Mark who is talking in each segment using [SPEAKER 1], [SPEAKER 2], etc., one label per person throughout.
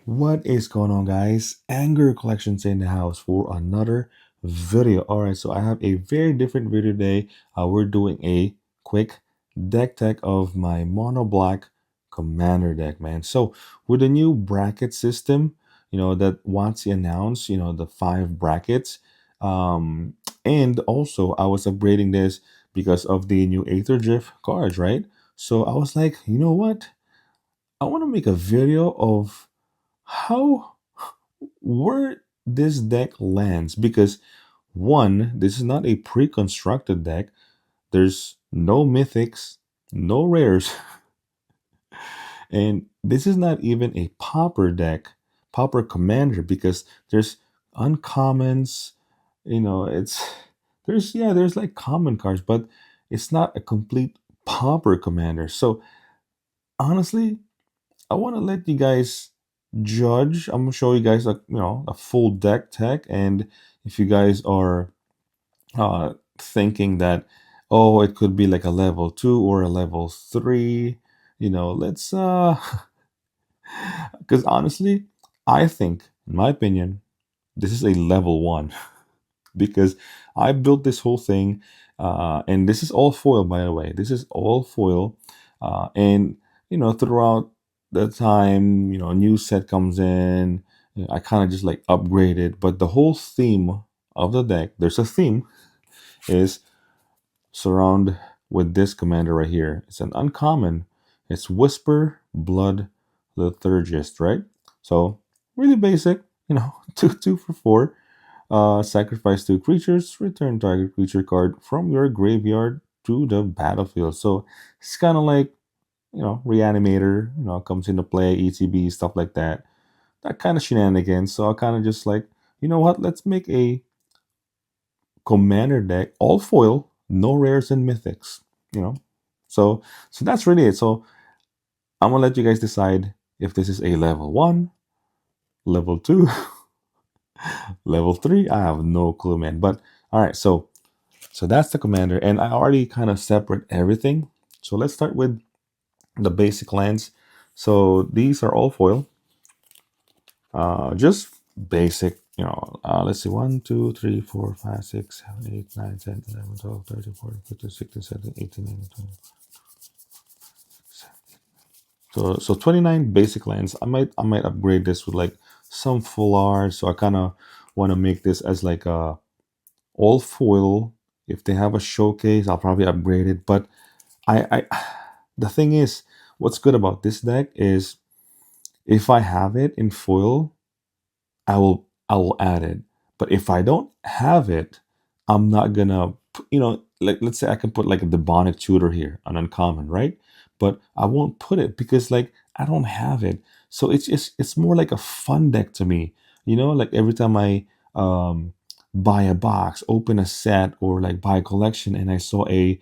[SPEAKER 1] What is going on, guys? Anger Collections in the house for another video. All right, so I have a very different video today. We're doing a quick deck tech of my mono black commander deck, man. So with the new bracket system, that Watsy announced, the 5 brackets, and also I was upgrading this because of the new Aether Drift cards, right? So I was like, you know what? I want to make a video of how where this deck lands, because one, this is not a pre-constructed deck. There's no mythics, no rares, and this is not even a pauper deck, pauper commander, because there's uncommons. It's there's like common cards, but it's not a complete pauper commander. So honestly, I want to let you guys judge. I'm gonna show you guys a full deck tech, and if you guys are thinking that, oh, it could be like a level 2 or a level 3, let's because honestly, I think, in my opinion, this is a level 1 because I built this whole thing, and this is all foil, by the way. This is all foil, and throughout the time, a new set comes in. I kind of just like upgrade it, but the whole theme of the deck, there's a theme, is surround with this commander right here. It's an uncommon. It's Whisper Blood Liturgist, right? So really basic, two for 4. Sacrifice 2 creatures, return target creature card from your graveyard to the battlefield. So it's kind of like, Reanimator, comes into play, ETB, stuff like that. That kind of shenanigans. So I kind of just like, you know what, let's make a commander deck, all foil, no rares and mythics, you know. So that's really it. So I'm gonna let you guys decide if this is a level 1, level 2, level 3. I have no clue, man. But all right, so that's the commander, and I already kind of separate everything. So let's start with the basic lands. So these are all foil, just basic. Let's see, 1, 2, 3, 4, 5, 6, 7, 8, 9, 10, 11, 12, 13, 14, 15, 16, 17, 18, 19, 20. So 29 basic lands. I might upgrade this with like some full art. So I kind of want to make this as like a all foil. If they have a showcase, I'll probably upgrade it. But I the thing is, what's good about this deck is if I have it in foil, I will add it. But if I don't have it, I'm not gonna like, let's say I can put like a demonic tutor here, an uncommon, right? But I won't put it because like I don't have it. So it's more like a fun deck to me. Like every time I buy a box, open a set, or like buy a collection, and I saw a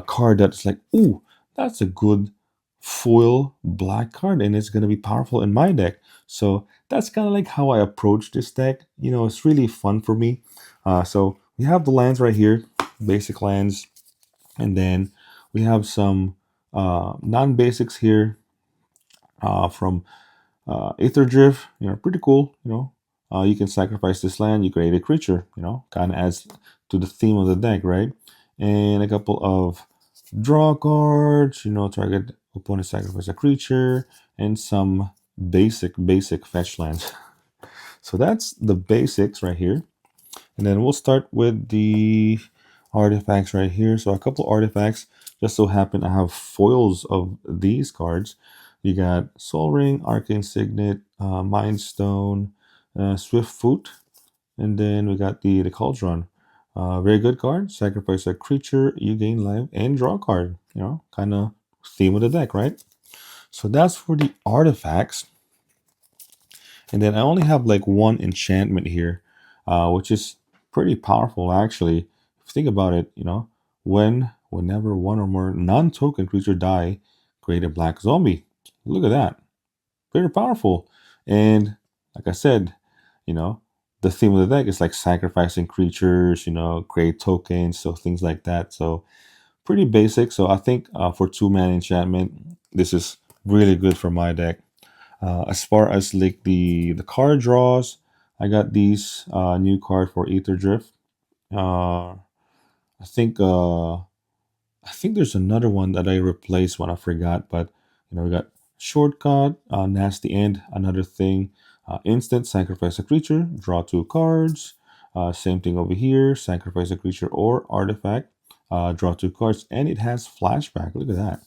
[SPEAKER 1] card that's like, ooh, that's a good foil black card, and it's gonna be powerful in my deck. So that's kind of like how I approach this deck. It's really fun for me. So we have the lands right here, basic lands, and then we have some non-basics here from Aether Drift. Pretty cool. You can sacrifice this land, you create a creature. Kind of adds to the theme of the deck, right? And a couple of draw cards. Target opponent sacrifice a creature, and some basic fetch lands. So that's the basics right here. And then we'll start with the artifacts right here. So a couple artifacts. Just so happen I have foils of these cards. You got Soul Ring, Arcane Signet, Mind Stone, Swift Foot, and then we got the Cauldron. Very good card. Sacrifice a creature, you gain life, and draw a card. Kind of theme of the deck, right? So that's for the artifacts. And then I only have like one enchantment here, which is pretty powerful actually. If you think about it, whenever one or more non-token creature die, create a black zombie. Look at that. Very powerful. And like I said, the theme of the deck is like sacrificing creatures, create tokens, so things like that. So pretty basic. So I think for 2-man enchantment, this is really good for my deck. As far as like the card draws, I got these new card for Ether Drift. Uh, I think I think there's another one that I replaced when I forgot, but we got shortcut, nasty end, another thing, instant sacrifice a creature, draw two cards. Same thing over here, sacrifice a creature or artifact, draw two cards, and it has flashback. Look at that.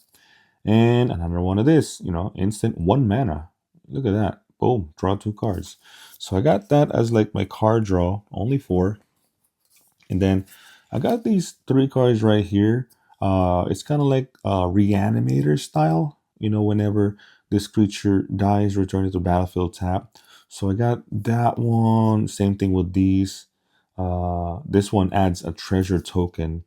[SPEAKER 1] And another one of this, instant one mana. Look at that. Boom, draw two cards. So I got that as like my card draw, only four. And then I got these three cards right here. It's kind of like Reanimator style. Whenever this creature dies, return it to battlefield tap. So I got that one. Same thing with these. This one adds a treasure token.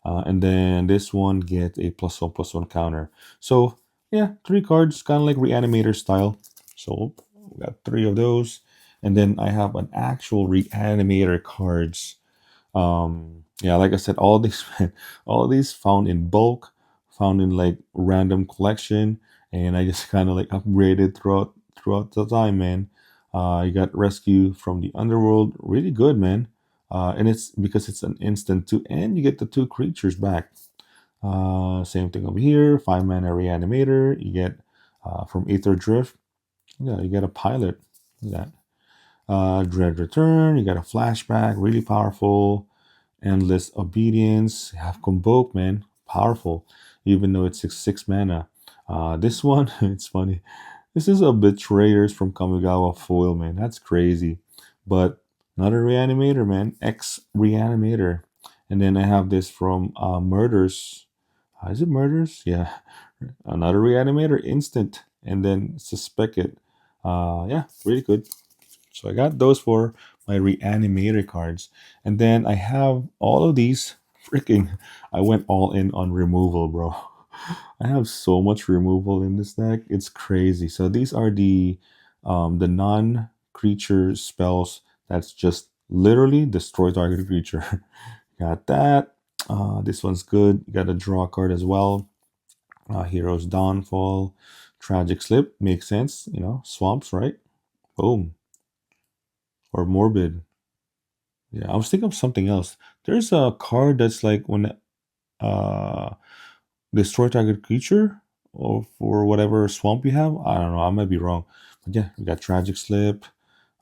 [SPEAKER 1] And then this one gets a +1/+1 counter. So yeah, three cards, kind of like Reanimator style. So we got three of those. And then I have an actual Reanimator cards. Yeah, like I said, all these all these found in bulk, found in like random collection, and I just kind of like upgraded throughout the time, man. You got rescue from the underworld, really good, man. And it's because it's an instant too, and you get the two creatures back. Same thing over here, 5 mana reanimator. You get from Aether Drift. Yeah, you get a pilot. Look at that. Dread Return, you got a flashback, really powerful. Endless Obedience, you have Convoke, man, powerful, even though it's six mana. This one, it's funny. This is a Betrayers from Kamigawa foil, man. That's crazy. But another Reanimator, man. X Reanimator. And then I have this from Murders. Is it Murders? Yeah. Another Reanimator instant. And then Suspect It. Yeah, really good. So I got those for my reanimator cards. And then I have all of these freaking I went all in on removal, bro. I have so much removal in this deck. It's crazy. So these are the non-creature spells that's just literally destroy target creature. Got that. This one's good. You got a draw card as well. Hero's Downfall, Tragic Slip makes sense. Swamps, right? Boom. Or Morbid. Yeah, I was thinking of something else. There's a card that's like when uh destroy target creature or for whatever swamp you have. I don't know. I might be wrong. But yeah, we got Tragic Slip,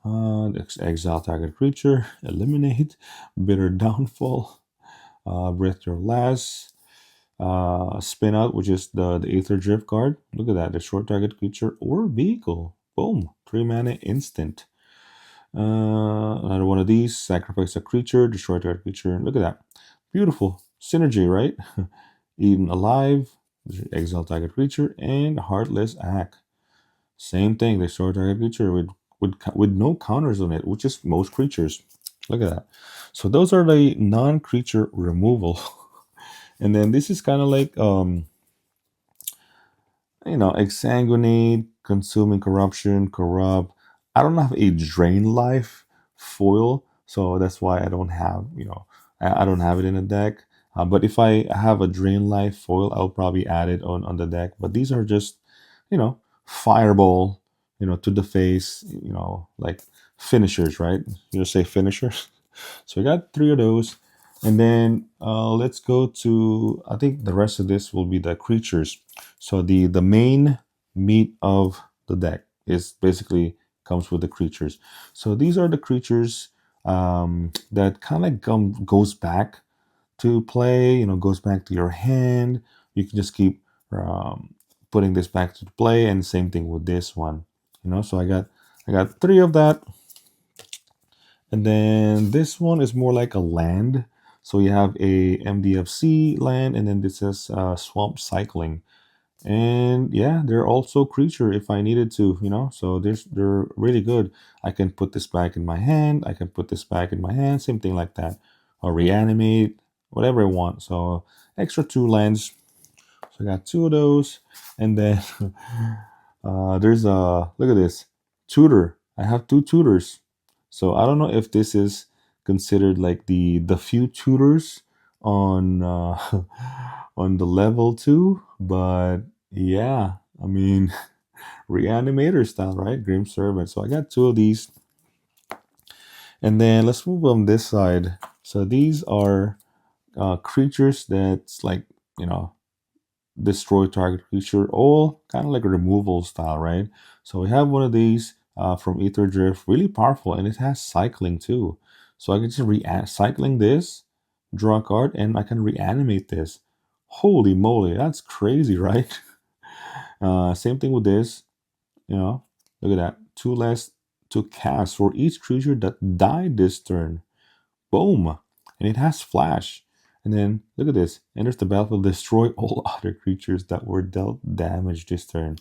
[SPEAKER 1] exile target creature, eliminate, bitter downfall, breath your last, spin out, which is the Aether Drift card. Look at that, destroy target creature or vehicle. Boom, 3 mana instant. Another one of these, sacrifice a creature, destroy target creature. Look at that. Beautiful. Synergy, right? Even alive, exile target creature, and heartless act. Same thing, destroy target creature with no counters on it, which is most creatures. Look at that. So those are the non-creature removal. And then this is kind of like exsanguinate, consuming corruption, corrupt. I don't have a drain life foil, so that's why I don't have, I don't have it in a deck. But if I have a drain life foil, I'll probably add it on the deck. But these are just, fireball, to the face, like finishers, right? You say finishers. So we got three of those. And then let's go to, I think the rest of this will be the creatures. So the main meat of the deck is basically comes with the creatures. So these are the creatures that kind of goes back to play, goes back to your hand. You can just keep putting this back to play, and same thing with this one. So I got three of that. And then this one is more like a land. So you have a MDFC land, and then this is swamp cycling. And yeah, they're also creature if I needed to, So they're really good. I can put this back in my hand. I can put this back in my hand. Same thing like that. Or reanimate, whatever I want. So extra two lands. So I got two of those. And then there's a look at this tutor. I have two tutors. So I don't know if this is considered like the few tutors on on the level 2, but yeah, I mean Reanimator style, right? Grim Servant. So I got two of these. And then let's move on this side. So these are creatures that's like, you know, destroy target creature, all kind of like a removal style, right? So we have one of these from Ether Drift, really powerful, and it has cycling too. So I can just cycling this, draw a card, and I can reanimate this. Holy moly, that's crazy, right? Same thing with this, you know, look at that. Two less to cast for each creature that died this turn. Boom! And it has flash. And then look at this. Enters the battlefield, destroy all other creatures that were dealt damage this turn.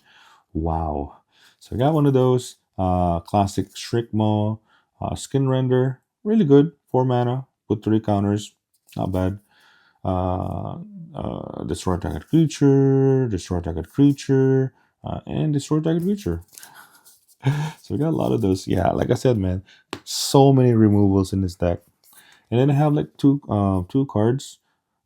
[SPEAKER 1] Wow. So I got one of those. Classic Shrikmaw, Skin Render. Really good. 4 mana. Put 3 counters. Not bad. Destroy target creature, and destroy target creature. So we got a lot of those. Yeah, like I said, man, so many removals in this deck. And then I have like two cards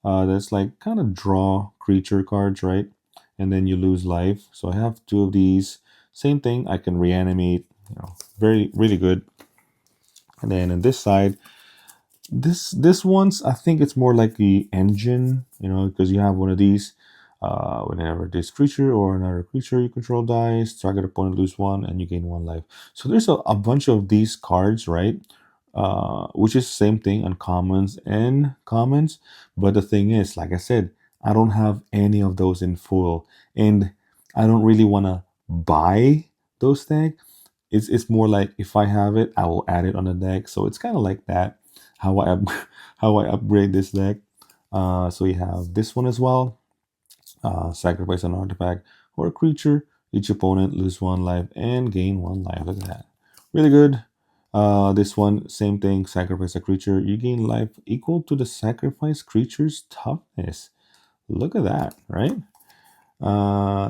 [SPEAKER 1] that's like kind of draw creature cards, right? And then you lose life. So I have two of these. Same thing, I can reanimate, you know, really good. And then on this side, this one's, I think it's more like the engine, you know, because you have one of these. Whenever this creature or another creature you control dies, target opponent lose 1 and you gain 1 life. So there's a bunch of these cards, right? Which is same thing on commons and commons. But the thing is, like I said, I don't have any of those in full, and I don't really want to buy those decks. It's more like if I have it, I will add it on the deck. So it's kind of like that how I how I upgrade this deck. So you have this one as well. Sacrifice an artifact or a creature. Each opponent lose 1 life and gain 1 life. Look at that. Really good. This one, same thing. Sacrifice a creature. You gain life equal to the sacrifice creature's toughness. Look at that, right?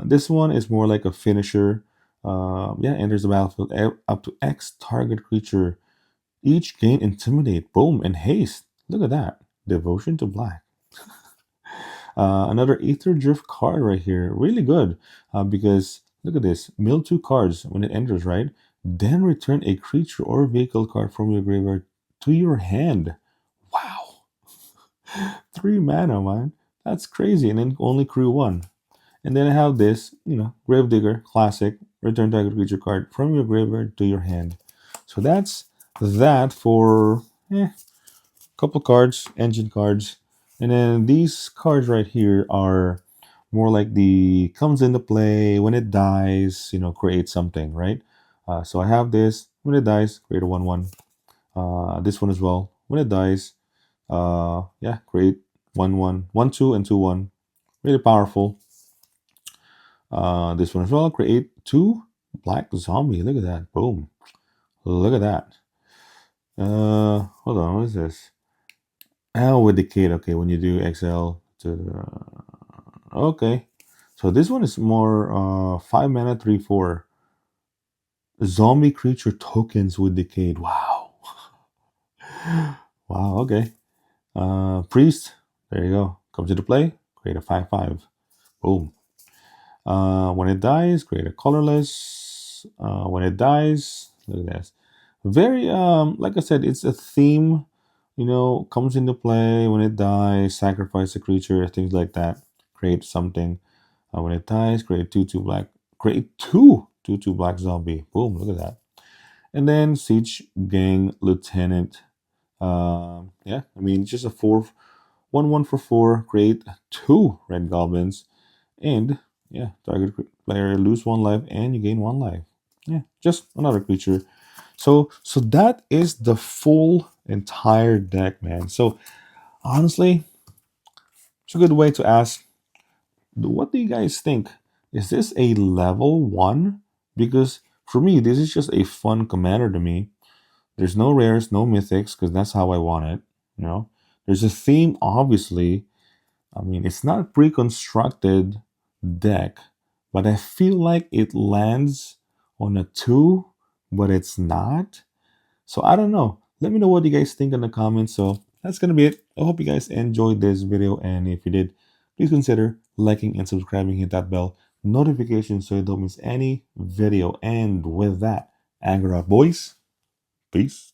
[SPEAKER 1] This one is more like a finisher. Yeah, enters the battlefield up to X target creature. Each gain intimidate, boom, and haste. Look at that. Devotion to black. Another Ether Drift card right here. Really good because look at this. Mill 2 cards when it enters, right? Then return a creature or vehicle card from your graveyard to your hand. Wow. 3 mana, man. That's crazy. And then only crew 1. And then I have this, you know, Gravedigger, classic. Return target creature card from your graveyard to your hand. So that's that for couple cards, engine cards. And then these cards right here are more like the comes into play when it dies, you know, create something, right? So I have this. When it dies, create a 1/1. This one as well. When it dies, yeah, create 1/1, 1/2, and 2/1. Really powerful. This one as well. Create 2 black zombie. Look at that. Boom. Look at that. Hold on. What is this? L with decade. Okay, when you do XL to the okay. So this one is more 5 mana 3/4. Zombie creature tokens with decade. Wow. Wow, okay. Priest, there you go. Comes into play, create a 5/5. Boom. When it dies, create a colorless. When it dies, look at this. Very like I said, it's a theme, you know, comes into play when it dies, sacrifice a creature, things like that. Create something. When it dies, create 2/2 black. Create 2/2 black zombie. Boom, look at that. And then Siege Gang Lieutenant. Yeah, I mean, just a 1/1 for 4. Create 2 red goblins. And yeah, target player lose 1 life and you gain 1 life. Yeah, just another creature. So that is the full entire deck, man. So honestly, it's a good way to ask, what do you guys think? Is this a level 1? Because for me, this is just a fun commander to me. There's no rares, no mythics, because that's how I want it. You know, there's a theme, obviously. I mean, it's not a pre-constructed deck, but I feel like it lands on a 2, but it's not. So I don't know. Let me know what you guys think in the comments. So that's going to be it. I hope you guys enjoyed this video. And if you did, please consider liking and subscribing. Hit that bell notifications so you don't miss any video. And with that, Angara boys, peace.